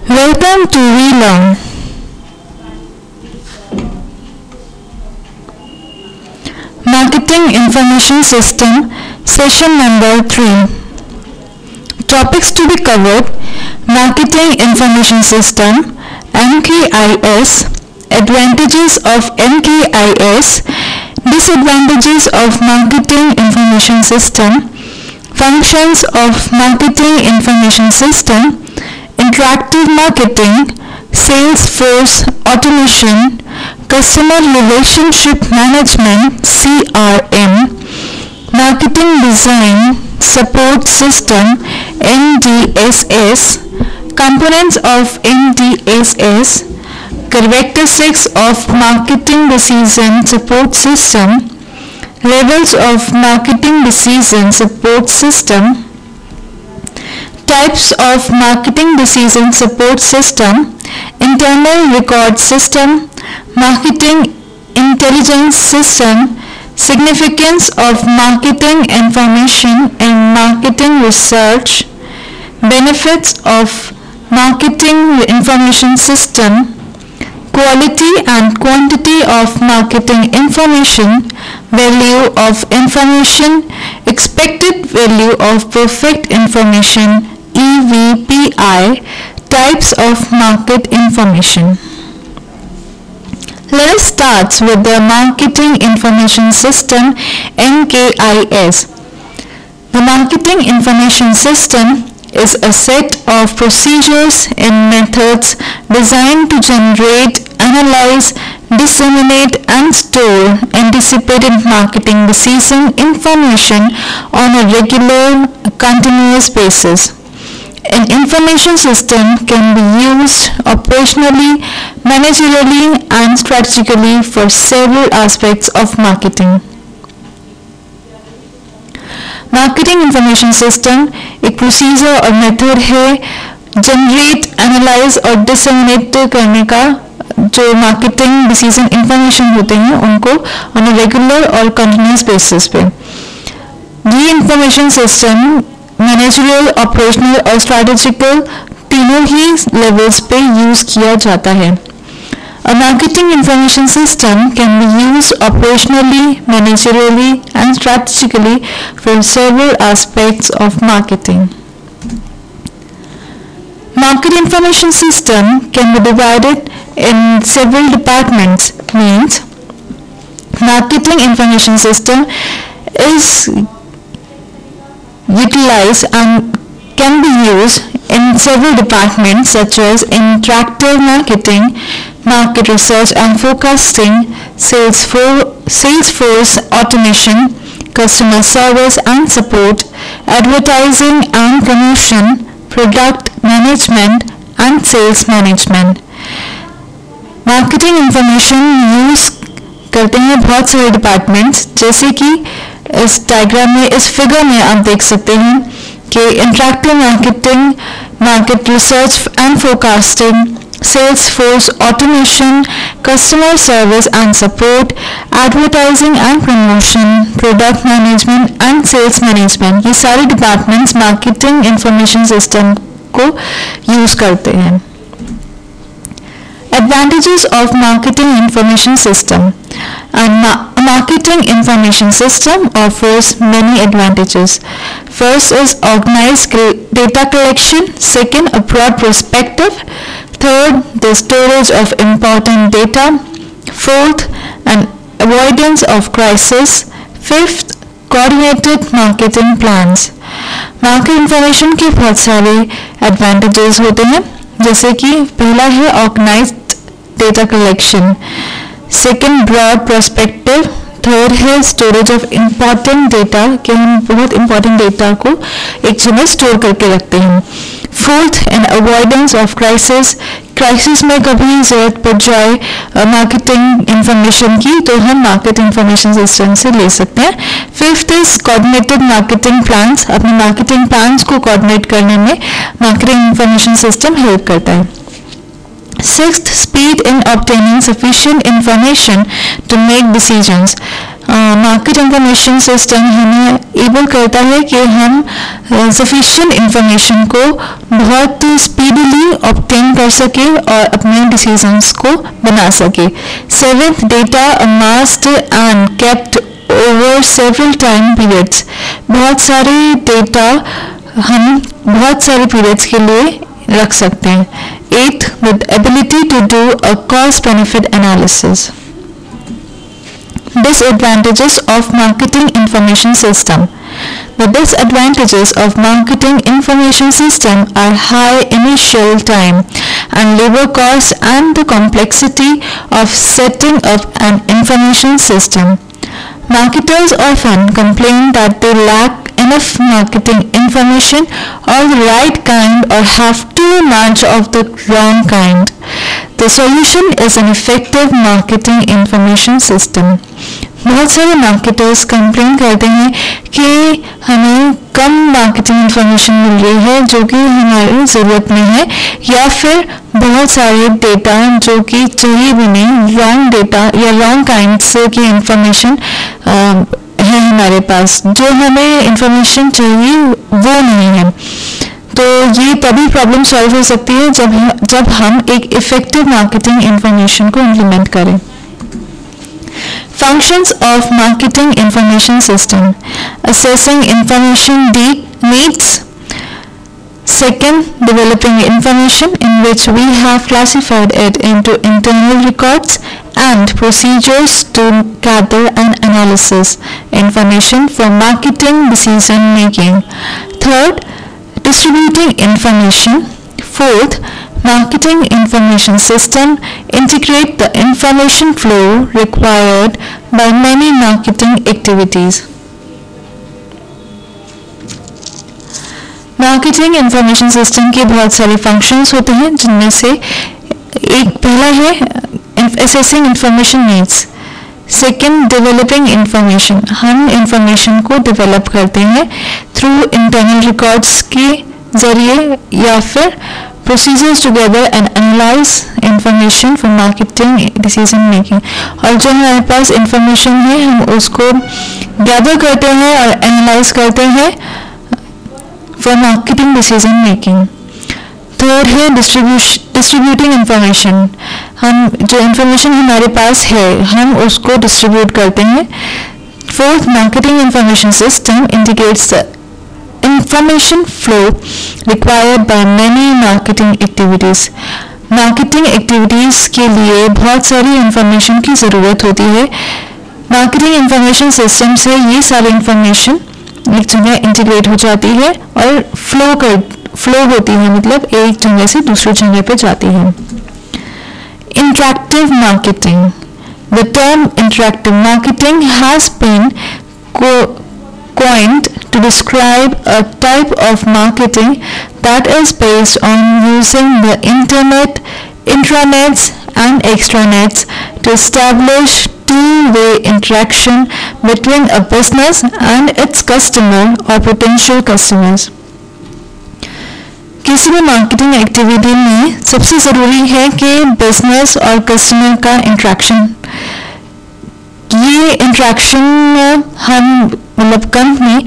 Welcome to Relearn. Marketing Information System, Session Number 3. Topics to be covered: Marketing Information System, MKIS, Advantages of MKIS, Disadvantages of Marketing Information System, Functions of Marketing Information System, Interactive Marketing, Salesforce Automation, Customer Relationship Management (CRM), Marketing Design Support System (MDSS), Components of MDSS, Characteristics of Marketing Decision Support System, Levels of Marketing Decision Support System, Types of Marketing Decision Support System, Internal Record System, Marketing Intelligence System, Significance of Marketing Information in Marketing Research, Benefits of Marketing Information System, Quality and Quantity of Marketing Information, Value of Information, Expected Value of Perfect Information (EVPI), Types of Market Information. Let us start with the Marketing Information System (MKIS). The Marketing Information System is a set of procedures and methods designed to generate, analyze, disseminate and store anticipated marketing decision information on a regular, continuous basis. An information system can be used operationally, managerially and strategically for several aspects of marketing. Marketing information system एक procedure और method है generate, analyse और disseminate करने का जो marketing decision information होते हैं उनको ऑन अ रेगुलर और कंटिन्यूस बेसिस पे। ये इंफॉर्मेशन सिस्टम मैनेजरियल, ऑपरेशनल और स्ट्रैटेजिकल तीनों ही लेवल्स पे यूज किया जाता है। A marketing information system can be used operationally, managerially and strategically for several aspects of marketing. Market information system can be divided in several departments. Means marketing information system is utilized and can be used in several departments such as interactive marketing, market research and forecasting, Salesforce automation, customer service and support, advertising and promotion, product management and sales management. Marketing information use करते हैं बहुत सारे departments, जैसे कि इस diagram में, इस figure में आप देख सकते हैं कि interactive marketing, market research and forecasting, Salesforce automation, customer service and support, advertising and promotion, product management and sales management, ये सारे डिपार्टमेंट्स मार्केटिंग इंफॉर्मेशन सिस्टम को यूज करते हैं। Advantages of Marketing Information System. A marketing information system offers many advantages. First is organized data collection. Second, a broad perspective. Third, the storage of important data. Fourth, an avoidance of crisis. Fifth, coordinated marketing plans. Market information के बहुत सारे advantages होते हैं, जैसे कि पहला है organized data collection, second broad perspective, third है स्टोरेज ऑफ इम्पॉर्टेंट डेटा कि हम बहुत इम्पॉर्टेंट डेटा को एक जगह स्टोर करके रखते हैं। Fourth, an avoidance of crisis में कभी जरूरत पड़ जाए मार्केटिंग इंफॉर्मेशन की तो हम मार्केट इंफॉर्मेशन सिस्टम से ले सकते हैं। Fifth is coordinated marketing plans, अपने मार्केटिंग प्लान्स को कोऑर्डिनेट करने में मार्केटिंग इंफॉर्मेशन सिस्टम हेल्प करता है। Sixth, speed in obtaining sufficient information to make decisions. Market information system हमें एबल करता है कि हम सफिशिएंट इंफॉर्मेशन को बहुत स्पीडली ऑब्टेन कर सके और अपने डिसीजंस को बना सके. Seventh, data amassed and kept over several time periods. बहुत सारे डेटा हम बहुत सारे पीरियड्स के लिए रख सकते हैं. Eighth, with ability to do a cost benefit analysis. Disadvantages of marketing information system. The disadvantages of marketing information system are high initial time and labor costs and the complexity of setting up an information system. Marketers often complain that they lack enough marketing information or the right kind or have too much of the wrong kind. The solution is an effective marketing information system. बहुत सारे marketers complain करते हैं कि हमें कम marketing information मिल रही है जो कि हमारी ज़रूरत में है, या फिर बहुत सारे डेटा जो कि चाहिए भी नहीं, रॉन्ग डेटा या रॉन्ग काइंड्स की इंफॉर्मेशन है हमारे पास, जो हमें इंफॉर्मेशन चाहिए वो नहीं है. तो ये तभी प्रॉब्लम सॉल्व हो सकती है जब हम एक इफेक्टिव मार्केटिंग इंफॉर्मेशन को इम्प्लीमेंट करें. Functions of marketing information system. Assessing information needs. Second, developing information in which we have classified it into internal records and procedures to gather and analyze information for marketing decision making. Third, distributing information. Fourth, marketing information system integrate the information flow required by many marketing activities. Marketing information system के बहुत सारे functions होते हैं, जिनमें से एक पहला है assessing information needs. Second, developing information. हम इंफॉर्मेशन को डेवलप करते हैं थ्रू इंटरनल रिकॉर्ड्स के जरिए या फिर procedures together and analyze information for marketing decision making. और जो हमारे पास information है हम उसको gather करते हैं और analyze करते हैं for marketing decision making. Third है distributing information. हम जो information हमारे पास है हम उसको distribute करते हैं. Fourth, marketing information system integrates the information flow required by many marketing activities. Marketing activities के लिए बहुत सारी इंफॉर्मेशन की ज़रूरत होती है. मार्केटिंग इंफॉर्मेशन सिस्टम से ये सारी इंफॉर्मेशन एक जगह इंटीग्रेट हो जाती है और फ्लो होती है, मतलब एक जगह से दूसरी जगह पे जाती है. Interactive marketing. The term interactive marketing has been coined to describe a type of marketing that is based on using the internet, intranets and extranets to establish two-way interaction between a business and its customer or potential customers. किसी भी marketing activity में सबसे ज़रूरी है कि business और customer का interaction. ये इंट्रैक्शन हम मतलब कंपनी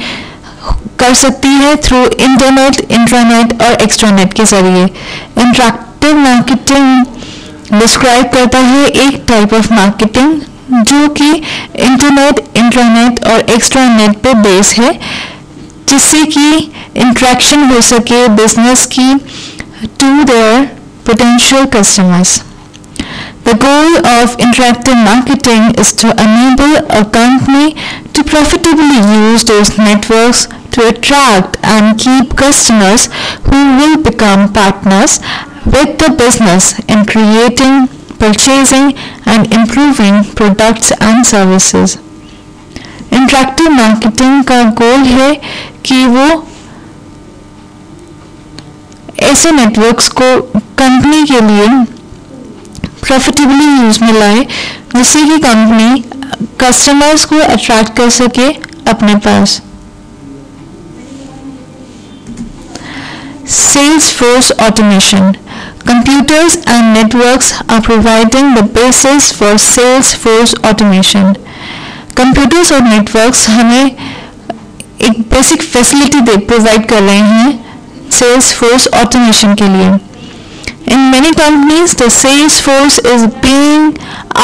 कर सकती है थ्रू इंटरनेट, इंट्रानेट और एक्सट्रानेट के जरिए. इंटरैक्टिव मार्केटिंग डिस्क्राइब करता है एक टाइप ऑफ मार्केटिंग जो कि इंटरनेट, इंट्रानेट और एक्सट्रानेट पे बेस है, जिससे कि इंट्रैक्शन हो सके बिजनेस की to their potential customers. The goal of interactive marketing is to enable a company to profitably use those networks to attract and keep customers who will become partners with the business in creating, purchasing, and improving products and services. Interactive marketing का गोल है कि वो ऐसे networks को company के लिए profitably use में लाए जिससे कि कंपनी कस्टमर्स को अट्रैक्ट कर सके अपने पास. Salesforce automation. Computers and networks are providing the basis for Salesforce automation. Computers और नेटवर्क्स हमें एक बेसिक फैसिलिटी प्रोवाइड कर रहे हैं सेल्स फोर्स ऑटोमेशन के लिए. In many companies, the sales force is being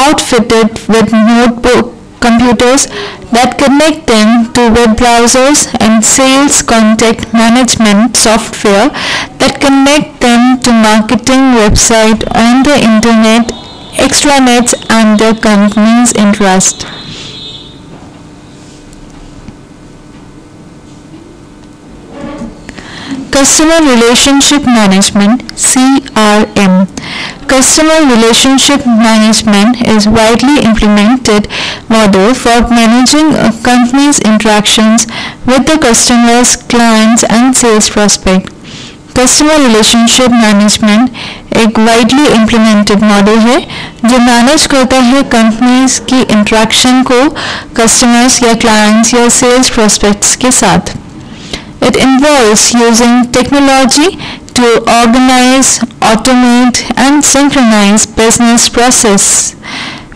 outfitted with notebook computers that connect them to web browsers and sales contact management software that connect them to marketing website on the internet, extranets and the company's interest. Customer Relationship Management (CRM). Customer Relationship Management is widely implemented model for managing a company's interactions with the customers, clients and sales prospect. Customer Relationship Management एक widely implemented model है जो manage करता है companies की interaction को customers या clients या sales prospects के साथ. It involves using technology to organize, automate and synchronize business process,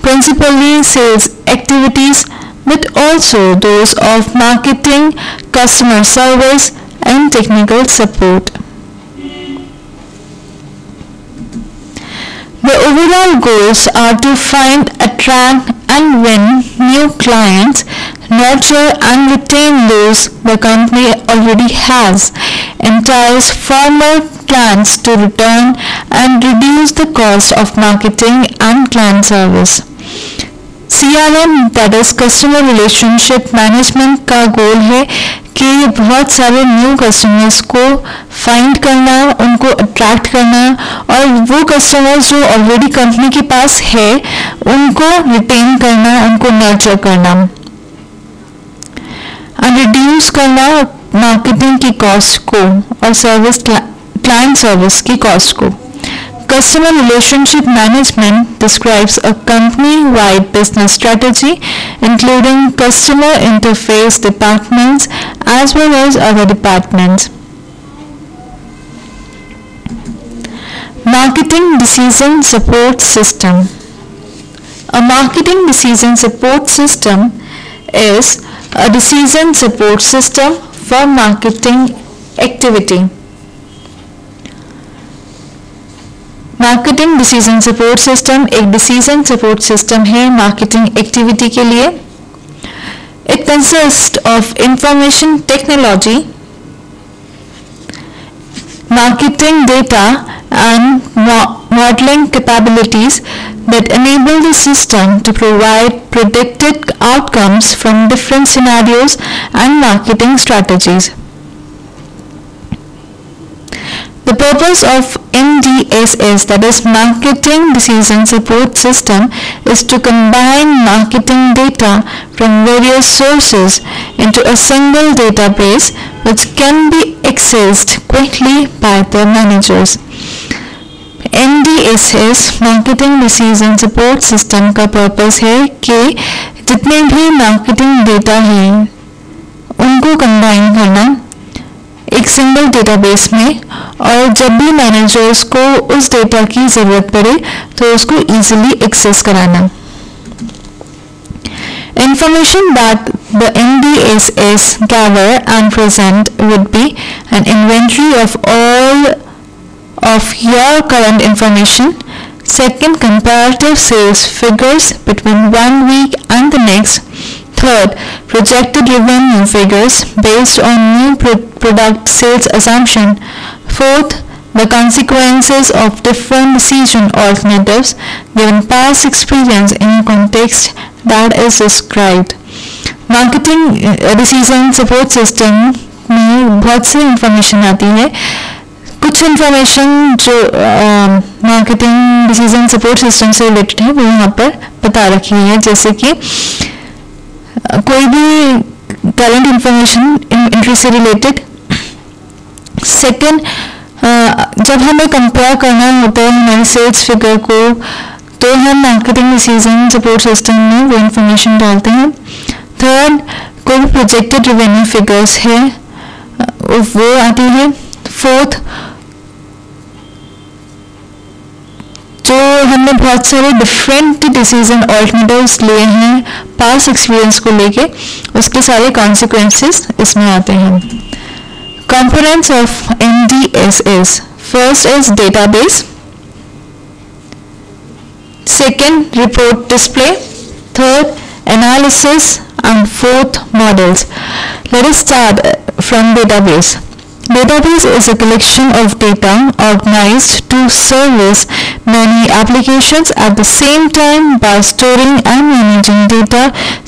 principally sales activities, but also those of marketing, customer service and technical support. The overall goals are to find, attract and win new clients, nurture and retain those the company already has, entice former clients to return and reduce the cost of marketing and client service. CRM that is Customer Relationship Management का गोल है कि बहुत सारे new customers को find करना, उनको attract करना और वो कस्टमर्स जो ऑलरेडी कंपनी के पास है उनको रिटेन करना, उनको नर्चर करना और रिड्यूस करना मार्केटिंग की कॉस्ट को और सर्विस क्लाइंट सर्विस की कॉस्ट को. Customer Relationship Management describes a company-wide business strategy including customer interface departments as well as other departments. Marketing Decision Support System. A marketing decision support system is a decision support system for marketing activity. Marketing decision support system एक decision support system है marketing activity के लिए. It consist of information technology, marketing data and modeling capabilities that enable the system to provide predicted outcomes from different scenarios and marketing strategies. The purpose of MDSS, that is Marketing Decision Support System, is to combine marketing data from various sources into a single database which can be accessed quickly by the managers. MDSS Marketing Decision Support System का purpose है कि जितने भी marketing data हैं उनको combine करना एक single database में और जब भी मैनेजर्स को उस डेटा की ज़रूरत पड़े तो उसको इजीली एक्सेस कराना. Information that the MDSS gather and present would be an inventory of all of your current information. Second, comparative sales figures between one week and the next. Third, projected revenue figures based on new product sales assumption. Fourth, the consequences of different decision alternatives given past experience in a context that is described. Marketing decision support system में बहुत सी information आती है. कुछ information जो marketing decision support system से related है वो यहाँ पर बता रखी है, जैसे कि कोई भी करंट इंफॉर्मेशन एंट्री से रिलेटेड. सेकंड, जब हमें कंपेयर करना होता है हमारे सेल्स फिगर को तो हम मार्केटिंग डिसीजन सपोर्ट सिस्टम में वो इंफॉर्मेशन डालते हैं. थर्ड, कोई भी प्रोजेक्टेड रेवेन्यू फिगर्स है वो आती है. फोर्थ, जो हमने बहुत सारे डिफरेंट डिसीजन ऑल्टरनेटिव्स लिए हैं पास एक्सपीरियंस को लेके उसके सारे कॉन्सिक्वेंसेस इसमें आते हैं. Components of NDSS. First is database, second report display, third analysis, and fourth models. Let us start from database. Database is a collection of data organized to service many applications at the same time by storing and managing data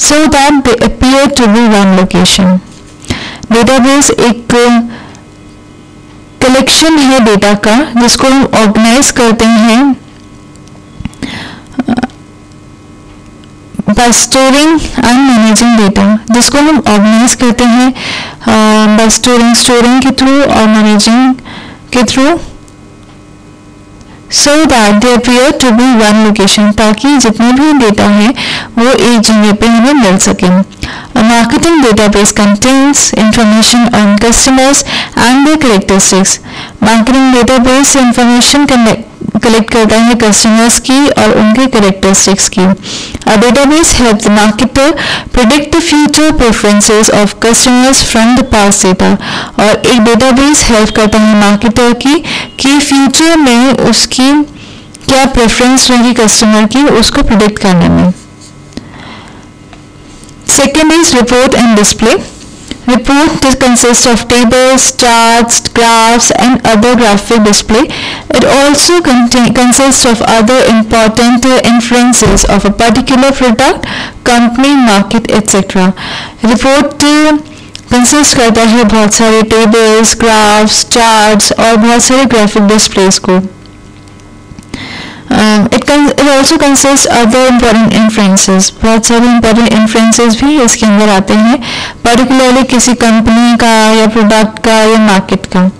so that they appear to be one location. Database एक collection है data का जिसको हम organise करते हैं bye storing and managing data, जिसको हम organise करते हैं बाय स्टोरिंग के थ्रू और मैनेजिंग के through, so that they appear to be one location, ताकि जितने भी डेटा है वो एक जगह पे हमें मिल सके. A marketing database contains information on customers and their characteristics. Marketing database information collect करता है कस्टमर्स की और उनके कैरेक्टरिस्टिक्स की. A database helps the marketer predict the future preferences of customers from the past data. और एक database help करता है मार्केटर की कि फ्यूचर में उसकी क्या प्रेफरेंस रहेगी कस्टमर की, उसको प्रिडिक्ट करने में. Second is report and display. Report consists of tables, charts, graphs, and other graphic display. It also consists of other important inferences of a particular product, company, market, etc. Report consist करता है बहुत सारे tables, graphs, charts और बहुत सारे graphic displace को. It also consists other important inferences. बहुत सारे important inferences भी इसके अंदर आते हैं, particularly किसी कंपनी का या प्रोडक्ट का या मार्केट का.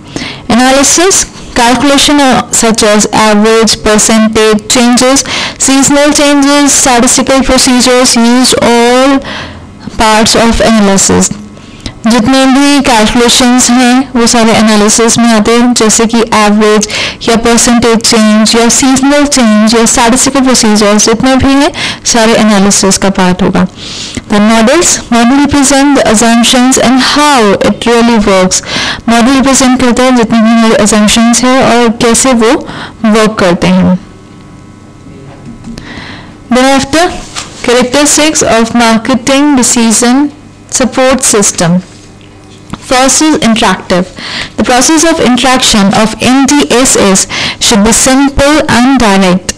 Analysis, calculation such as average, percentage changes, seasonal changes, statistical procedures used all parts of analysis. जितने भी कैलकुलेशंस हैं वो सारे एनालिसिस में आते हैं, जैसे कि एवरेज या परसेंटेज चेंज या सीजनल चेंज या स्टैटिस्टिकल प्रोसीजर्स, जितने भी हैं सारे एनालिसिस का पार्ट होगा. The models, model represent the assumptions and how it really works. Model represent करता है जितने भी अजम्पशंस हैं और कैसे वो वर्क करते हैं. Thereafter, characteristics of marketing decision support system. First is interactive. The process of interaction of NDSS should be simple and direct.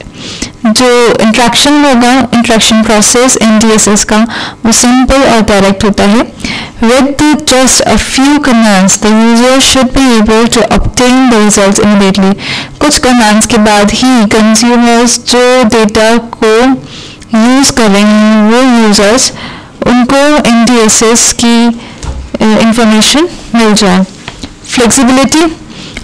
जो इंट्रैक्शन होगा, इंट्रैक्शन प्रोसेस NDSS का, वो सिंपल और डायरेक्ट होता है. With just a few commands, the user should be able to obtain the results immediately. कुछ commands के बाद ही कंज्यूमर्स जो डेटा को यूज कर रहे हैं वो यूजर्स उनको NDSS की information मिल जाए. Flexibility.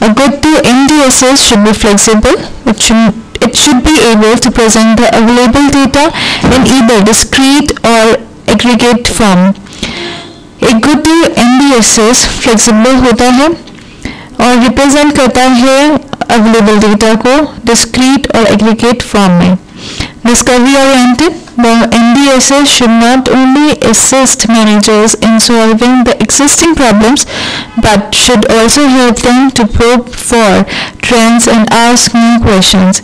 A good NDSS should be flexible. It should be able to present the available data in either discrete or aggregate form. एक good NDSS flexible होता है और represent करता है available data को discrete और aggregate form में. Discovery oriented. The NDSS should not only assist managers in solving the existing problems but should also help them to probe for trends and ask new questions.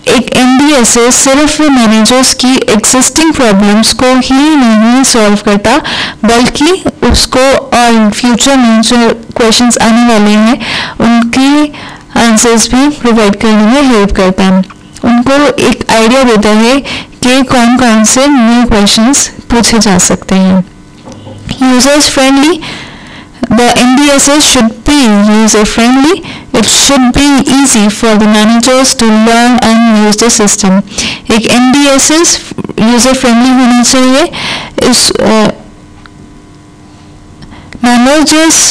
एक NDSS सिर्फ managers की existing problems को ही नहीं solve करता बल्कि उसको और future में जो क्वेश्चंस आने वाले हैं उनकी आंसर्स भी प्रोवाइड करने में हेल्प करता है. उनको एक आइडिया देता है कि कौन कौन से न्यू क्वेश्चंस पूछे जा सकते हैं. Users friendly. The NDSS should be user friendly. It should be easy for the managers to learn and use the system. एक NDSS user friendly होनी चाहिए. इस मैनेजर्स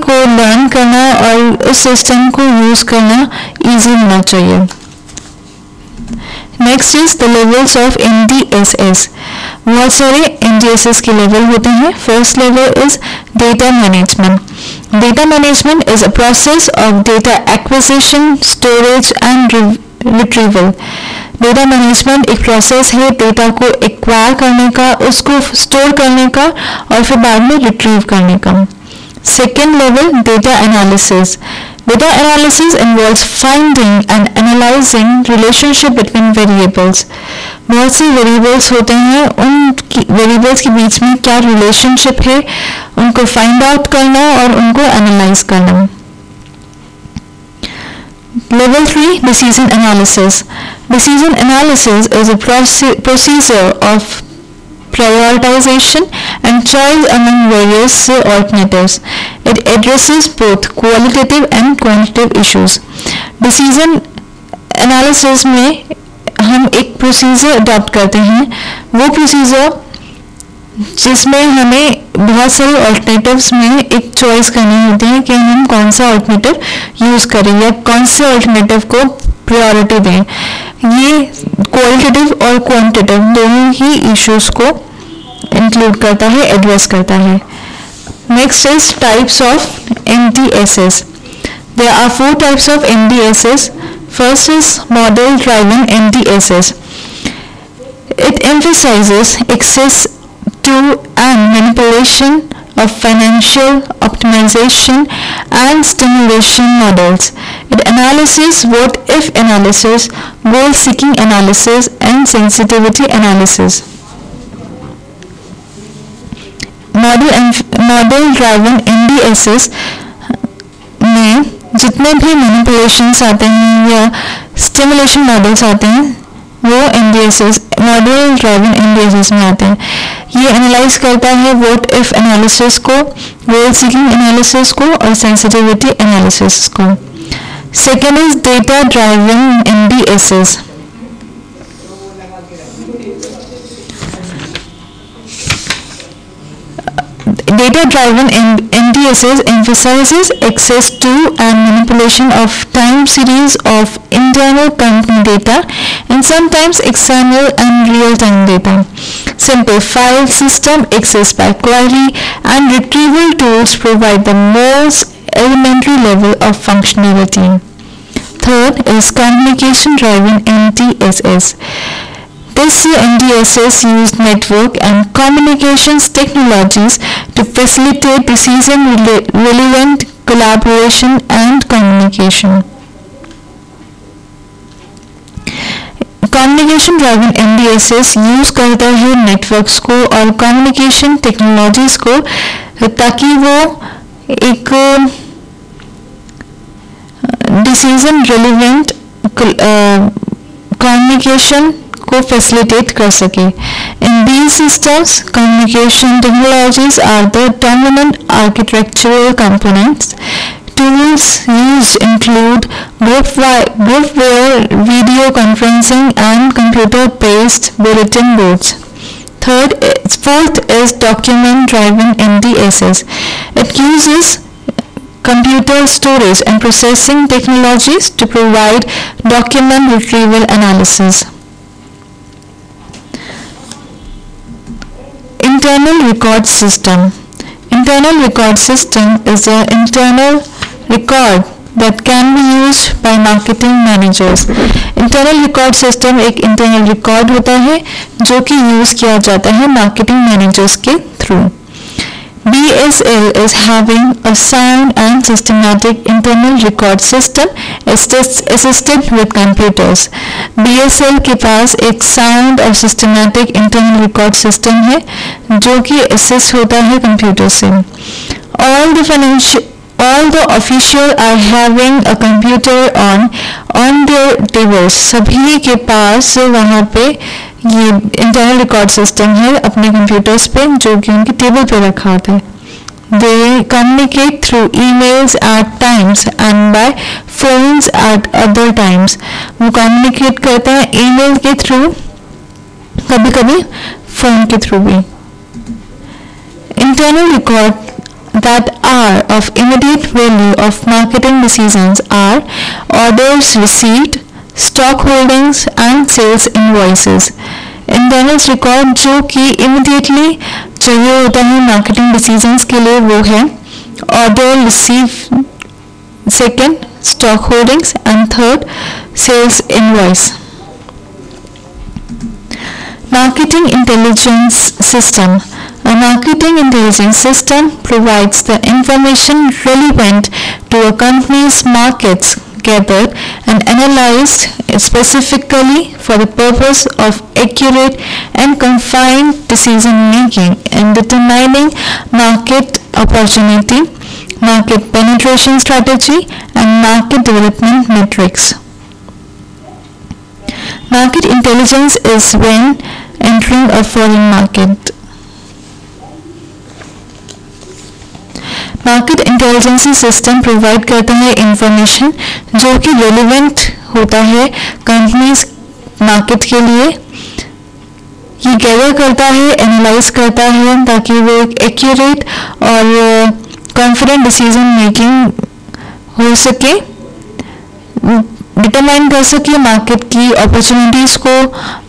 को लर्न करना और उस सिस्टम को यूज करना इजी होना चाहिए. Next is the levels of NDSS. बहुत सारे NDSS के लेवल होते हैं. First level is data management. Data management is a process of data acquisition, storage and retrieval. Data management एक प्रोसेस है डेटा को एक्वायर करने का, उसको स्टोर करने का और फिर बाद में रिट्रीव करने का. Second level, data analysis. Data analysis involves finding and analyzing relationship between variables. बहुत से variables होते हैं, उन variables के बीच में क्या relationship है, उनको find out करना और उनको analyze करना. Level 3, decision analysis. Decision analysis is a procedure of prioritization and choice among various alternatives. It addresses both qualitative and quantitative issues. Decision analysis में हम एक procedure adopt करते हैं, वो procedure जिसमें हमें बहुत सारे alternatives में एक choice करनी होती है कि हम कौन सा alternative use करें या कौन से alternative को priority दें. ये qualitative और quantitative दोनों ही issues को include करता है, address करता है. Next is types of NDSS. There are 4 types of NDSS. First is model driven NDSS. It emphasizes access to and manipulation of financial optimization and stimulation models. It analyzes what if analysis, goal seeking analysis and sensitivity analysis. Model driven NDSS में जितने भी manipulations आते हैं या stimulation models आते हैं वो NDSS model driven NDSS में आते हैं. ये एनालाइज करता है व्हाट इफ एनालिसिस को, गोल सीकिंग एनालिसिस को और सेंसिटिविटी एनालिसिस को. Second is data driven NDSS. Data-driven NDSS emphasizes access to and manipulation of time series of internal company data and sometimes external and real-time data. Simple file system access by query and retrieval tools provide the most elementary level of functionality. Third is communication-driven NDSS. This NDSS used network and communications technologies to facilitate decision-relevant collaboration and communication. Communication-driven NDSS use करता है networks को और communication technologies को ताकि वो एक decision relevant communication को facilitate कर सके. In these systems, communication technologies are the dominant architectural components. Tools used include groupware, video conferencing, and computer-based bulletin boards. Fourth is document-driven NDSS. It uses computer storage and processing technologies to provide document retrieval analysis. Internal record system. Internal record system is an internal record that can be used by marketing managers. Internal record system एक internal record होता है जो कि use किया जाता है marketing managers के through. BSL is having a sound and systematic internal record system assisted with computers. BSL के पास एक sound और systematic internal record system है जो कि assist होता है कंप्यूटर से. All the officials are having a computer on their tables. सभी के पास वहाँ पे ये इंटरनल रिकॉर्ड सिस्टम है अपने कंप्यूटर्स पे जो कि उनके टेबल पे रखा होता है. They communicate through emails at times and by phones at other times. वो communicate करते हैं email के through, कभी कभी phone के through भी. Internal record that are of immediate value of marketing decisions are orders received, stock holdings and sales invoices. Internal record जो कि immediately चाहिए होता है marketing decisions के लिए वो है order received, second stock holdings and third sales invoice. Marketing intelligence system. A marketing intelligence system provides the information relevant to a company's markets, gathered and analyzed specifically for the purpose of accurate and confined decision making in determining market opportunity, market penetration strategy, and market development metrics. Market intelligence is when entering a foreign market. Market intelligence system provide करता है information जो कि relevant होता है companies market के लिए. ये gather करता है, एनालाइज करता है ताकि वो एक एक्यूरेट और कॉन्फिडेंट डिसीजन मेकिंग हो सके, डिटरमाइन कर सके मार्केट की अपॉर्चुनिटीज़ को,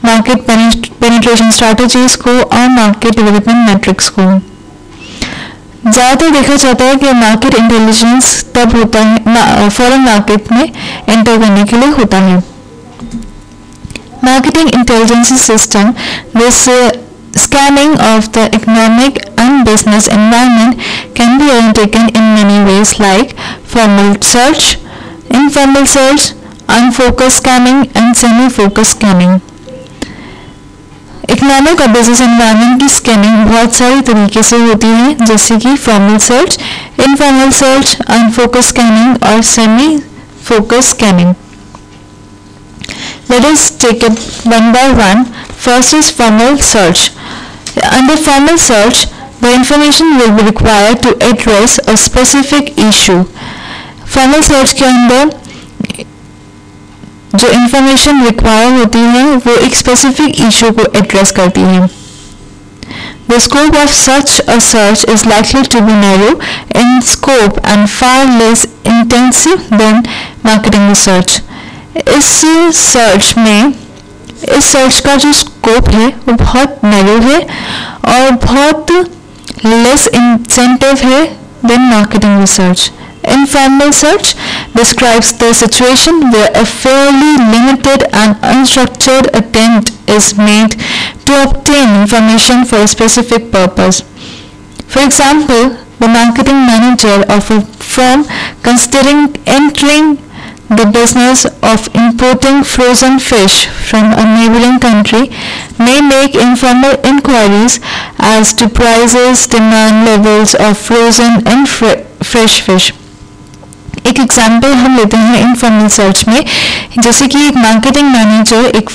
मार्केट पेनिट्रेशन स्ट्रैटेजीज को और मार्केट डेवलपमेंट मैट्रिक्स को. ज़्यादातर देखा जाता है कि मार्केट इंटेलिजेंस तब होता है फॉरेन मार्केट में एंटर करने के लिए होता है. Marketing intelligence system this scanning of the economic and business environment can be undertaken in many ways like formal search, informal search, unfocused scanning and semi-focused scanning. Economic और business environment की scanning बहुत सारी तरीके से होती है, जैसे कि formal search, informal search, unfocus scanning और semi focus scanning. Let us take it one by one. First is formal search. Under formal search, the information will be required to address a specific issue. Formal search के अंदर जो information require होती है वो एक specific issue को address करती है. The scope of such a search is likely to be narrow in scope and far less intensive than marketing research. इस सर्च का जो स्कोप है वो बहुत नैरो है और बहुत लेस इंसेंटिव है then marketing research. Informal search describes the situation where a fairly limited and unstructured attempt is made to obtain information for a specific purpose. For example, the marketing manager of a firm considering entering the business of importing frozen fish from a neighboring country may make informal inquiries as to prices, demand levels of frozen and fresh fish. एक example हम लेते हैं informal search में, जैसे कि एक marketing manager एक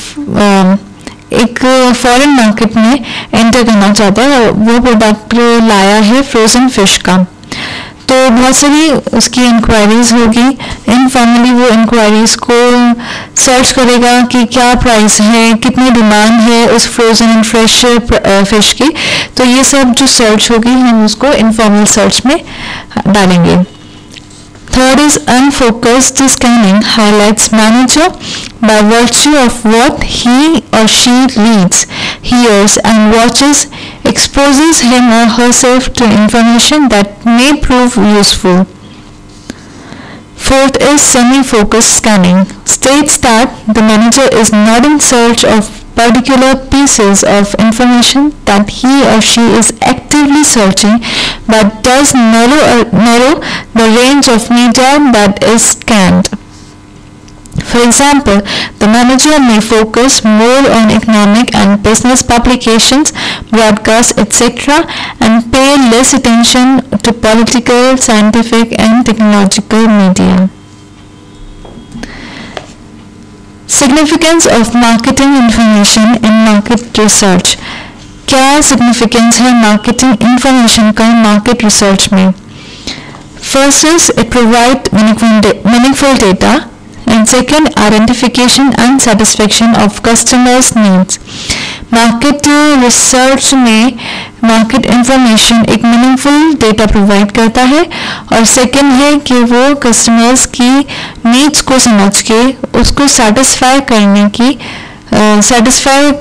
foreign market में एंटर करना चाहता है और वो प्रोडक्ट लाया है फ्रोजन फिश का. तो बहुत सारी उसकी इंक्वायरीज होगी. इनफॉर्मली वो इंक्वायरीज को सर्च करेगा कि क्या प्राइस है, कितनी डिमांड है उस फ्रोजन एंड फ्रेश फिश की. तो ये सब जो सर्च होगी हम उसको इनफॉर्मल सर्च में डालेंगे. Third is unfocused scanning. Highlights manager by virtue of what he or she reads, hears and watches, exposes him or herself to information that may prove useful. Fourth is semi-focused scanning. States that the manager is not in search of particular pieces of information that he or she is actively searching, but does narrow the range of media that is scanned. For example, the manager may focus more on economic and business publications, broadcasts, etc., and pay less attention to political, scientific, and technological media. Significance of marketing information in market research. क्या significance है marketing information का market research में? First is it provides meaningful data, and second, identification and satisfaction of customers' needs. Market research में market information एक meaningful data provide करता है और second है कि वो कस्टमर्स की नीड्स को समझ के उसको सेटिस्फाई करने की सेटिस्फाई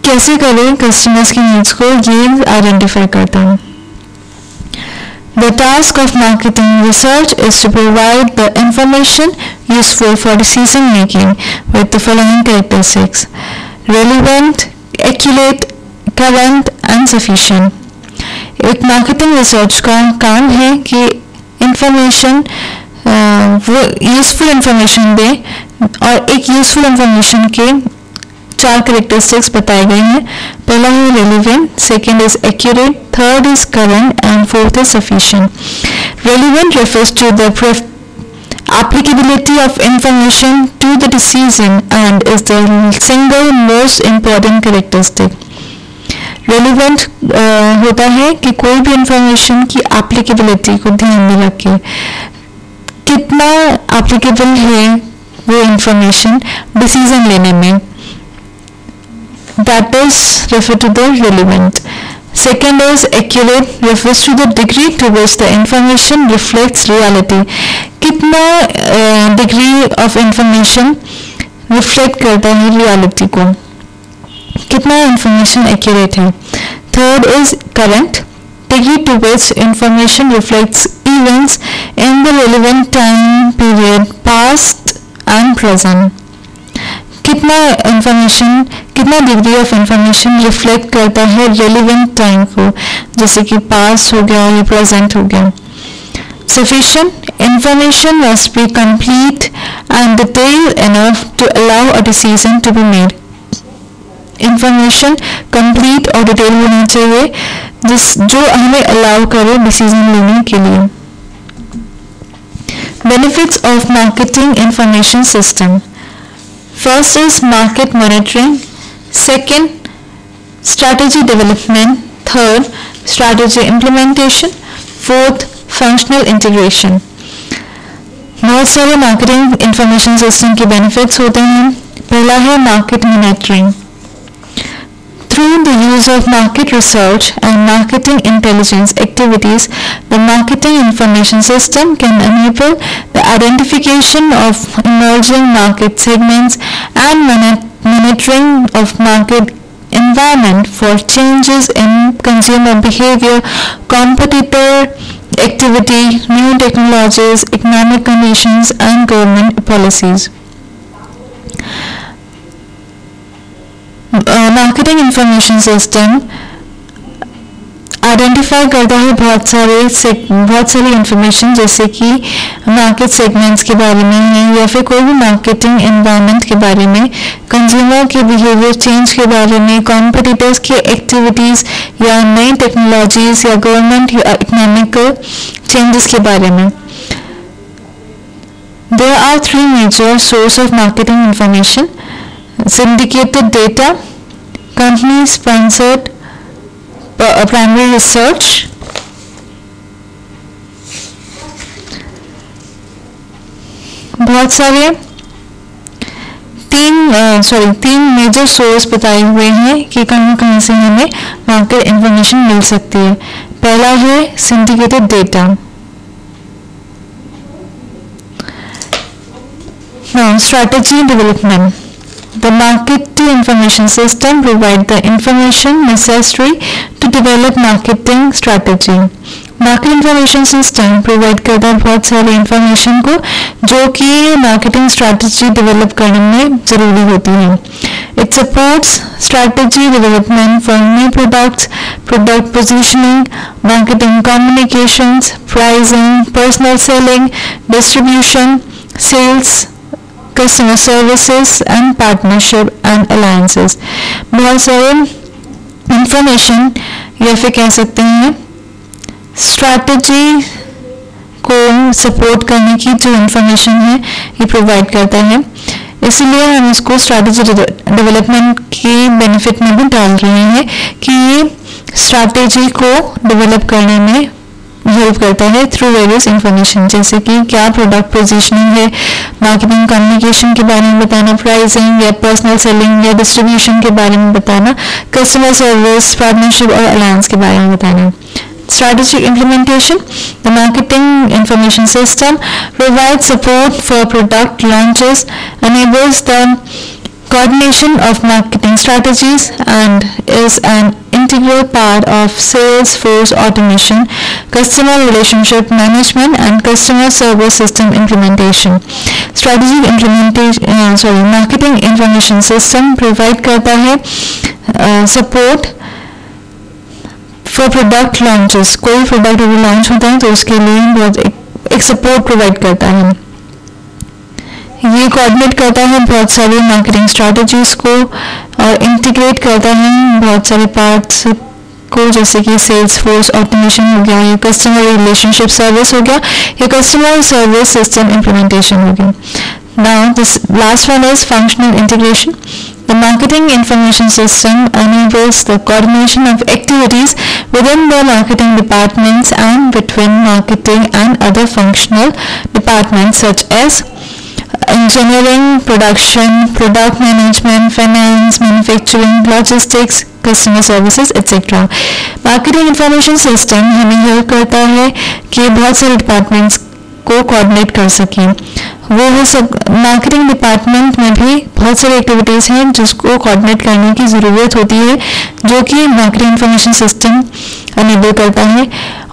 कैसे करें कस्टमर्स की नीड्स को ये आइडेंटिफाई करता है. The task of marketing research is to provide the information useful for decision making with the following characteristics: relevant, accurate, current and sufficient। एक मार्केटिंग रिसर्च का काम है कि इंफॉर्मेशन वो यूजफुल इंफॉर्मेशन दे, और एक यूजफुल इंफॉर्मेशन के 4 कैरेक्टरिस्टिक्स बताए गए हैं। पहला है relevant, second is accurate, third is current and fourth is sufficient. Relevant refers to the applicability of information to the decision and is the single most important characteristic। Relevant होता है कि कोई भी इंफॉर्मेशन की एप्लीकेबिलिटी को ध्यान में रखे, कितना एप्लीकेबल है वो इंफॉर्मेशन डिसीजन लेने में, that is referred to the relevant। Second is accurate, refers to the degree to which the information reflects reality। कितना degree of information reflect करता है reality को, कितना information accurate है। Third is current, degree to which information reflects events in the relevant time period, past and present। कितना information, कितना degree of information reflect करता है रेलिवेंट टाइम को, जैसे कि पास हो गया या प्रेजेंट हो गया। Sufficient, information must be complete and detailed enough to allow a decision to be made. Information complete और डिटेल होनी चाहिए जो हमें अलाउ करे डिसीजन लेने के लिए। Benefits of marketing information system. First is market monitoring, second strategy development, third strategy implementation, fourth functional integration। बहुत सारे मार्केटिंग इंफॉर्मेशन सिस्टम के बेनिफिट्स होते हैं। पहला है market monitoring. Through the use of market research and marketing intelligence activities, the marketing information system can enable the identification of emerging market segments and monitoring of market environment for changes in consumer behavior, competitor activity, new technologies, economic conditions, and government policies। Marketing information system identify करता है बहुत सारी information, जैसे कि market segments के बारे में है, या फिर कोई भी मार्केटिंग एनवायरनमेंट के बारे में, कंज्यूमर के बिहेवियर चेंज के बारे में, कॉम्पिटिटर्स की एक्टिविटीज़ या नई टेक्नोलॉजीज या गवर्नमेंट या इकोनॉमिकल चेंजेस के बारे में। There are 3 major sources of marketing information: syndicated data, company sponsored primary research, बहुत सारे तीन मेजर सोर्स बताए हुए हैं कि कहाँ से हमें मार्केट इंफॉर्मेशन मिल सकती है। पहला है syndicated data. Now, strategy development. The marketing information system provides the information necessary to develop marketing strategy। Market information system provide करता है बहुत सारी इंफॉर्मेशन को जो कि मार्केटिंग स्ट्रैटेजी डेवलप करने में ज़रूरी होती है। It supports strategy development for new products, product positioning, marketing communications, pricing, personal selling, distribution, sales, customer services and partnership and alliances। बहुत सारे इंफॉर्मेशन या फिर कह सकते हैं स्ट्रैटेजी को सपोर्ट करने की जो इंफॉर्मेशन है ये प्रोवाइड करता है, इसीलिए हम इसको स्ट्रैटेजी डेवलपमेंट के बेनिफिट में भी डाल रहे हैं कि ये स्ट्रैटेजी को डेवलप करने में हेल्प करता है थ्रू वेरियस इंफॉर्मेशन, जैसे कि क्या प्रोडक्ट पोजीशनिंग है, मार्केटिंग कम्युनिकेशन के बारे में बताना, प्राइसिंग या पर्सनल सेलिंग या डिस्ट्रीब्यूशन के बारे में बताना, कस्टमर सर्विस, पार्टनरशिप और अलायंस के बारे में बताना। Strategic implementation. The marketing information system provides support for product launches, enables the coordination of marketing strategies and is an integral part of Salesforce automation, customer relationship management and customer service system implementation. Strategic implementation marketing information system provide करता है support for product launches. कोई product अगर launch होता है तो उसके लिए बहुत एक support provide करता है. ये कोऑर्डिनेट करता है बहुत सारी मार्केटिंग स्ट्रैटेजीज को और इंटीग्रेट करता है बहुत सारे पार्ट्स को, जैसे कि सेल्स फोर्स ऑटोमेशन हो गया, या कस्टमर रिलेशनशिप सर्विस हो गया, या कस्टमर सर्विस सिस्टम इम्प्लीमेंटेशन हो गया. Now this last one is functional integration. The marketing information system enables the coordination of activities within the marketing departments and between marketing and other functional departments such as engineering, production, product management, finance, manufacturing, logistics, customer services, etc. Marketing information system हमें help करता है कि बहुत सारे departments को coordinate कर सकें. वो सब मार्केटिंग डिपार्टमेंट में भी बहुत सारी एक्टिविटीज़ हैं जिसको कोऑर्डिनेट करने की ज़रूरत होती है, जो कि मार्केटिंग इंफॉर्मेशन सिस्टम अनेबल करता है.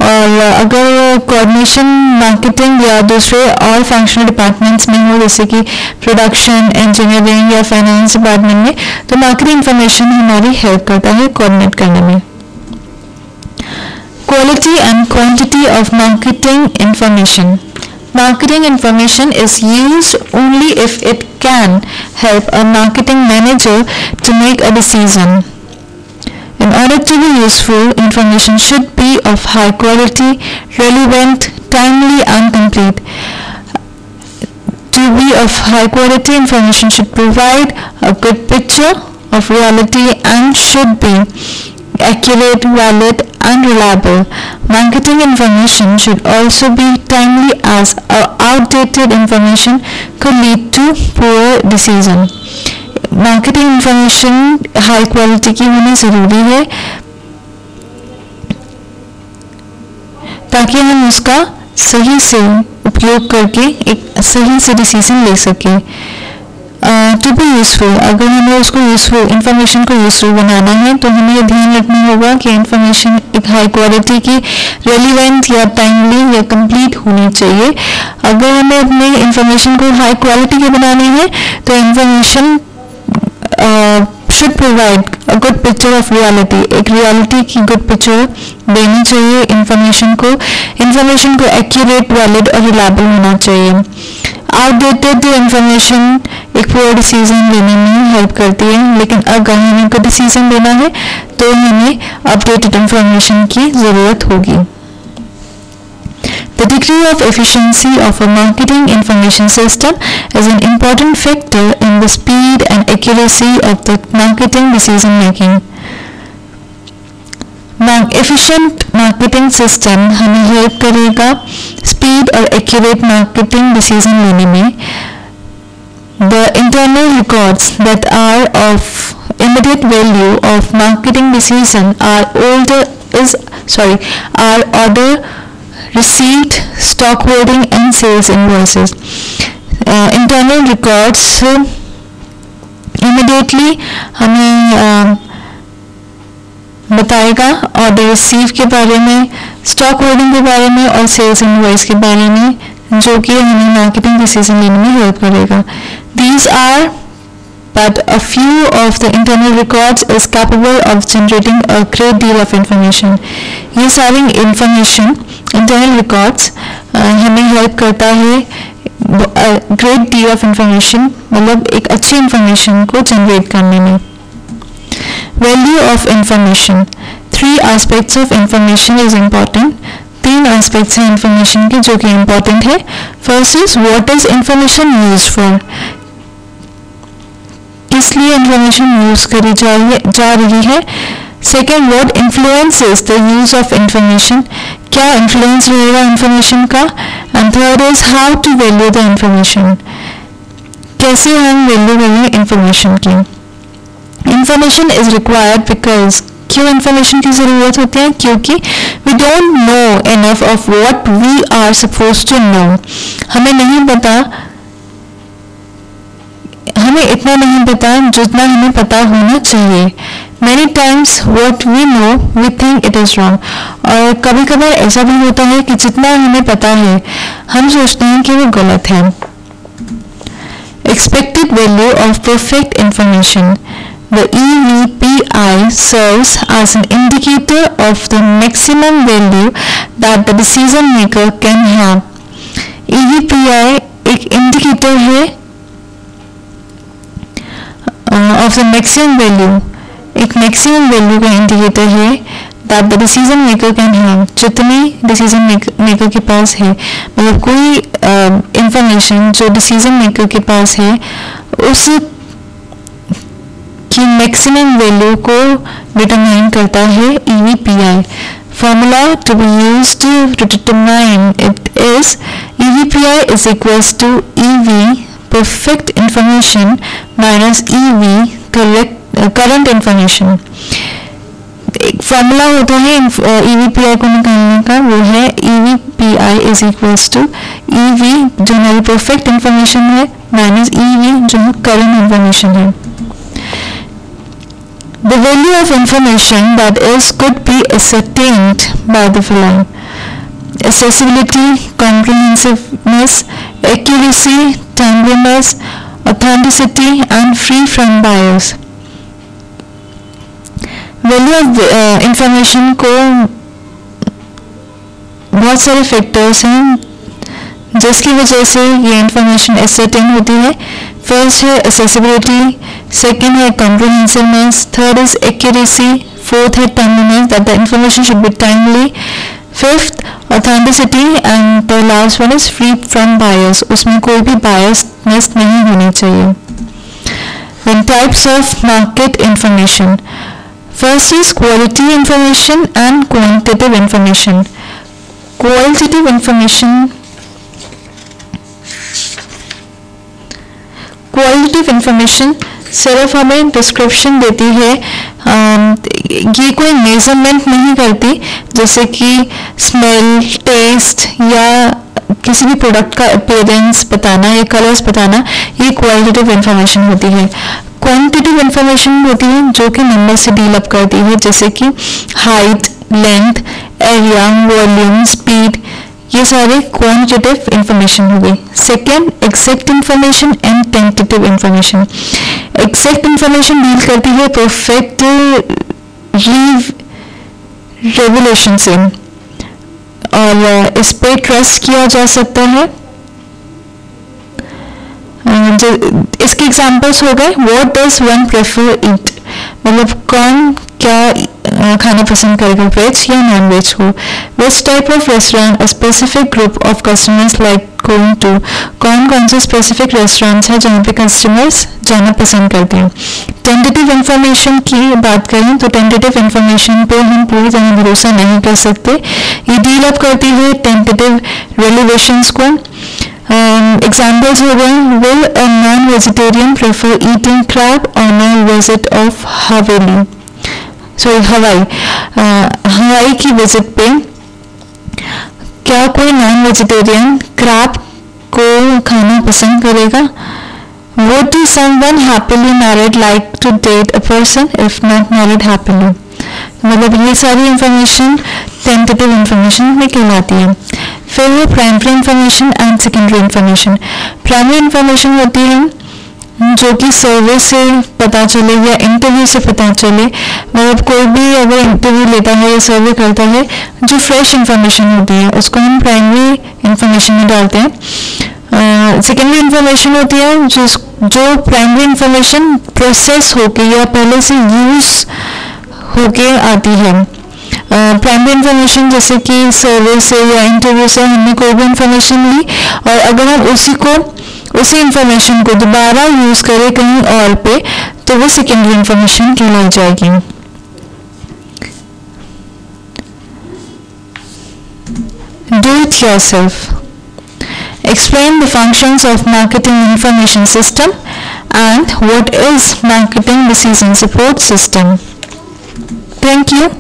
और अगर कोऑर्डिनेशन मार्केटिंग या दूसरे और फंक्शनल डिपार्टमेंट्स में हो, जैसे कि प्रोडक्शन, इंजीनियरिंग या फाइनेंस डिपार्टमेंट में, तो मार्केटिंग इंफॉर्मेशन हमारी हेल्प करता है कोऑर्डिनेट करने में. Quality and quantity of marketing information. Marketing information is used only if it can help a marketing manager to make a decision. In order to be useful, information should be of high quality, relevant, timely and complete. To be of high quality, information should provide a good picture of reality and should be accurate, valid and reliable. Marketing information should also be timely, as outdated information could lead to poor decision. Marketing information high quality की होनी ज़रूरी है ताकि हम उसका सही से उपयोग करके एक सही से डिसीजन ले सकें. टू बी यूजफुल, अगर हमें उसको यूजफुल इंफॉर्मेशन को यूजफुल बनाना है तो हमें ये ध्यान रखना होगा कि इंफॉर्मेशन एक हाई क्वालिटी की, रेलिवेंट या टाइमली या कंप्लीट होनी चाहिए. अगर हमें अपने इंफॉर्मेशन को हाई क्वालिटी की बनानी है तो information should provide a good picture of reality. एक रियलिटी की गुड पिक्चर देनी चाहिए इंफॉर्मेशन को एक्यूरेट, वैलिड और रिलायबल होना चाहिए. आउटडेटेड इंफॉर्मेशन एक पूरा डिसीजन लेने में हेल्प करती है, लेकिन अगर हमें कोई डिसीजन लेना है तो हमें अपडेटेड इंफॉर्मेशन की ज़रूरत होगी. The degree of efficiency of a marketing information system is an important factor in the speed and accuracy of the marketing decision making. Efficient marketing system हमें हेल्प करेगा स्पीड और एक्यूरेट मार्केटिंग डिसीजन लेने में. The internal records that are of immediate value of marketing decision are order, receipt, stock holding and sales invoices. Internal records immediately हमें बताएगा order receive के बारे में, स्टॉक होल्डिंग के बारे में और सेल्स इनवॉइस के बारे में, जो कि हमें मार्केटिंग डिसीजन लेने में हेल्प करेगा. These are but a few of the internal records is capable of generating a great deal of information. ये सारी इंफॉर्मेशन इंटरनल रिकॉर्ड्स हमें हेल्प करता है ग्रेट डील ऑफ इंफॉर्मेशन, मतलब एक अच्छी इंफॉर्मेशन को जनरेट करने में. Value of information. 3 aspects of information is important. 3 aspects हैं information के जो कि important है. First is what is information used for. किस लिए information use करी जा रही है. Second, what influences the use of information. क्या influence रहेगा information का. And third is how to value the information. कैसे हम value करें information की. Information is required because क्यों information की ज़रूरत होती है, क्योंकि we don't know enough of what we are supposed to know. हमें नहीं हमें इतना नहीं पता जितना हमें पता होना चाहिए. Many times what we know we think it is wrong. और कभी कभार ऐसा भी होता है कि जितना हमें पता है हम सोचते हैं कि वो गलत है. Expected value of perfect information. The EVPI serves as an indicator of the maximum value that the decision maker can have. EVPI एक इंडिकेटर है of the maximum value, एक मैक्सिमम वैल्यू का इंडिकेटर है that the decision maker can have, जितनी decision maker के पास है. मतलब कोई इंफॉर्मेशन जो decision maker के पास है उस की मैक्सिमम वैल्यू को डिटरमाइन करता है EVPI. Formula to be used to determine it is EVPI is equals to EV perfect information minus EV current information. एक फॉर्मूला होता है EVPI को निकालने का, वो है EVPI is equals to EV जो हमारी परफेक्ट इंफॉर्मेशन है माइनस EV जो करंट इंफॉर्मेशन है. The value of information that is could be ascertained by the following: accessibility, comprehensiveness, accuracy, timeliness, authenticity, and free from bias. Value of information को बहुत सारे factors हैं जिसकी वजह से ये इंफॉर्मेशन ascertain होती है. फर्स्ट है accessibility, second है comprehensiveness, third is accuracy, fourth है timeliness that the information should be timely, fifth authenticity and the last one is free from bias, उसमें कोई भी biasness नहीं होनी चाहिए. Then types of market information. First is quality information and quantitative information. Qualitative information सिर्फ हमें description देती है, ये कोई मेजरमेंट नहीं करती जैसे कि स्मेल, टेस्ट या किसी भी प्रोडक्ट का अपीयरेंस बताना या कलर्स बताना. ये क्वालिटेटिव इंफॉर्मेशन होती है. क्वांटिटेटिव इंफॉर्मेशन होती है जो कि नंबर से डील अप करती है जैसे कि height, length, area, volume, speed, ये सारे क्वांटिटेटिव इंफॉर्मेशन हो गई. Second exact information and tentative information. Exact information deal करती है परफेक्ट रेवल्यूशन से और इस पे ट्रस्ट किया जा सकता है. इसके एग्जांपल्स हो गए व्हाट डज वन प्रेफर ईट, मतलब कौन क्या खाना पसंद करेगा, वेज या नॉन वेज को. Which type of restaurant a specific group of customers like going to, कौन कौन से स्पेसिफिक रेस्टोरेंट्स हैं जहाँ पे कस्टमर्स जाना पसंद करते हैं. टेंटेटिव इंफॉर्मेशन की बात करें तो टेंटेटिव इंफॉर्मेशन पे हम पूरी तरह भरोसा नहीं कर सकते. ये डील अप करती है टेंटेटिव रेलिवेशंस को. एग्जाम्पल्स हो गए will a non vegetarian prefer eating crab on a visit of हवाई की विजिट पे क्या कोई नॉन वेजिटेरियन क्रैब को खाना पसंद करेगा. Would someone happily married like to date a person if not married happily. मतलब ये सारी इंफॉर्मेशन टेंटेटिव इंफॉर्मेशन में कहलाती है. फिर है primary information and secondary information. Primary information होती है जो कि सर्वे से पता चले या इंटरव्यू से पता चले. मतलब कोई भी अगर इंटरव्यू लेता है या सर्वे करता है जो फ्रेश इंफॉर्मेशन होती है उसको हम प्राइमरी इंफॉर्मेशन में डालते हैं. सेकेंडरी इंफॉर्मेशन होती है जो प्राइमरी इंफॉर्मेशन प्रोसेस होके या पहले से यूज होके आती है. प्राइमरी इंफॉर्मेशन जैसे कि सर्वे से या इंटरव्यू से हमने कोई भी इंफॉर्मेशन ली और अगर हम उसी इंफॉर्मेशन को दोबारा यूज करें कहीं और पे तो वो सेकेंडरी इंफॉर्मेशन कहलाई जाएगी. Do it yourself. Explain the functions of marketing information system and what is marketing decision support system. Thank you.